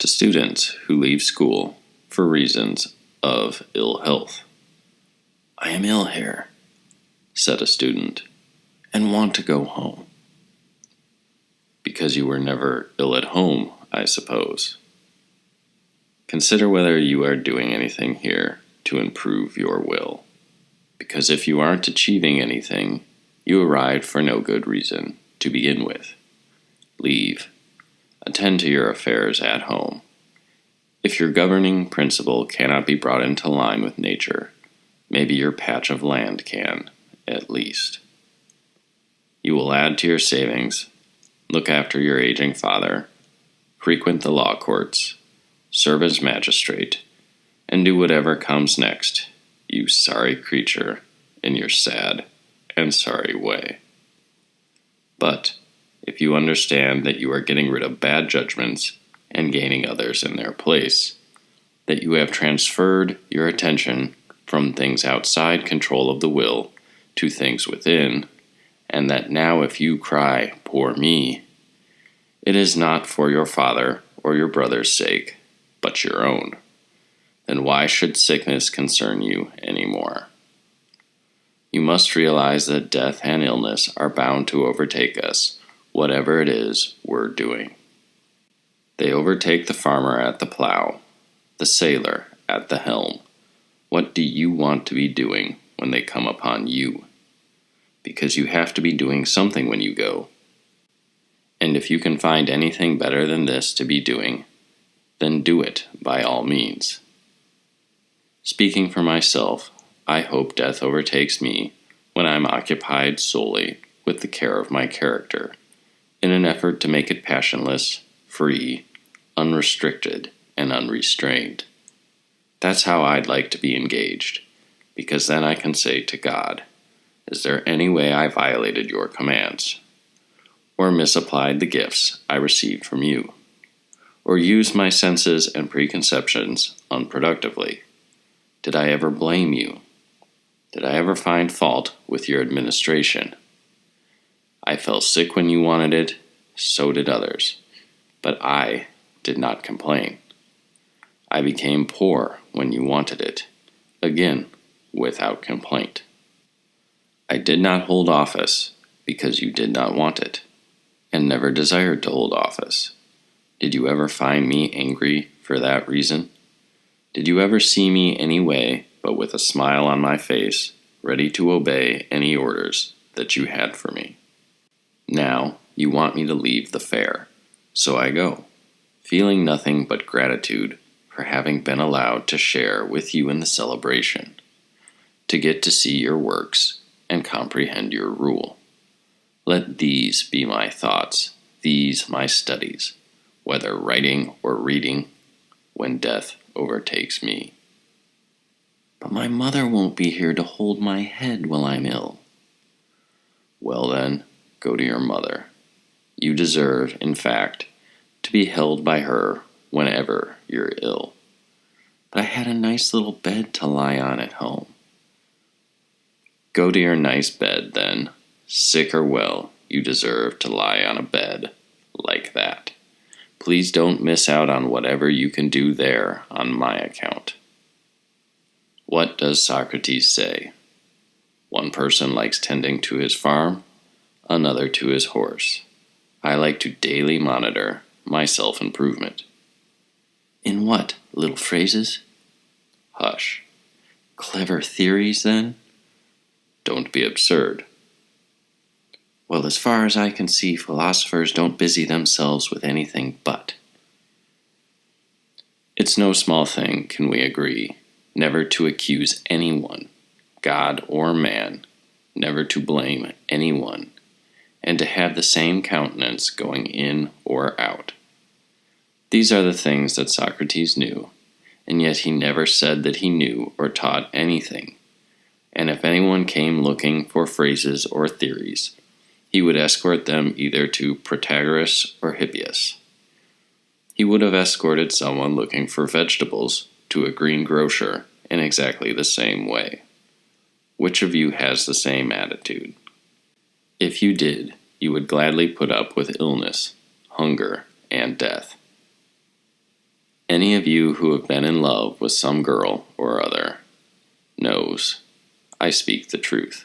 to students who leave school for reasons of ill health. "I am ill here," said a student, "and want to go home." Because you were never ill at home, I suppose. Consider whether you are doing anything here to improve your will. Because if you aren't achieving anything, you arrived for no good reason to begin with. Leave. Attend to your affairs at home. If your governing principle cannot be brought into line with nature, maybe your patch of land can, at least. You will add to your savings, look after your aging father, frequent the law courts, serve as magistrate, and do whatever comes next, you sorry creature, in your sad and sorry way. But if you understand that you are getting rid of bad judgments and gaining others in their place, that you have transferred your attention from things outside control of the will to things within, and that now if you cry, "Poor me," it is not for your father or your brother's sake, but your own, then why should sickness concern you anymore? You must realize that death and illness are bound to overtake us, whatever it is we're doing. They overtake the farmer at the plow, the sailor at the helm. What do you want to be doing when they come upon you? Because you have to be doing something when you go. And if you can find anything better than this to be doing, then do it by all means. Speaking for myself, I hope death overtakes me when I am occupied solely with the care of my character, in an effort to make it passionless, free, unrestricted, and unrestrained. That's how I'd like to be engaged, because then I can say to God, "Is there any way I violated your commands, or misapplied the gifts I received from you, or used my senses and preconceptions unproductively? Did I ever blame you? Did I ever find fault with your administration? I fell sick when you wanted it, so did others, but I did not complain. I became poor when you wanted it, again, without complaint. I did not hold office because you did not want it, and never desired to hold office. Did you ever find me angry for that reason? Did you ever see me any way but with a smile on my face, ready to obey any orders that you had for me? Now you want me to leave the fair, so I go, feeling nothing but gratitude for having been allowed to share with you in the celebration, to get to see your works and comprehend your rule. Let these be my thoughts, these my studies, whether writing or reading, when death overtakes me." "But my mother won't be here to hold my head while I'm ill." "Well then, go to your mother. You deserve, in fact, to be held by her whenever you're ill." "But I had a nice little bed to lie on at home." "Go to your nice bed, then. Sick or well, you deserve to lie on a bed like that. Please don't miss out on whatever you can do there on my account." What does Socrates say? One person likes tending to his farm, another to his horse. I like to daily monitor my self-improvement. In what, little phrases? Hush. Clever theories, then? Don't be absurd. Well, as far as I can see, philosophers don't busy themselves with anything but. It's no small thing, can we agree, never to accuse anyone, God or man, never to blame anyone, and to have the same countenance going in or out. These are the things that Socrates knew, and yet he never said that he knew or taught anything. And if anyone came looking for phrases or theories, he would escort them either to Protagoras or Hippias. He would have escorted someone looking for vegetables to a greengrocer in exactly the same way. Which of you has the same attitude? If you did, you would gladly put up with illness, hunger, and death. Any of you who have been in love with some girl or other knows I speak the truth.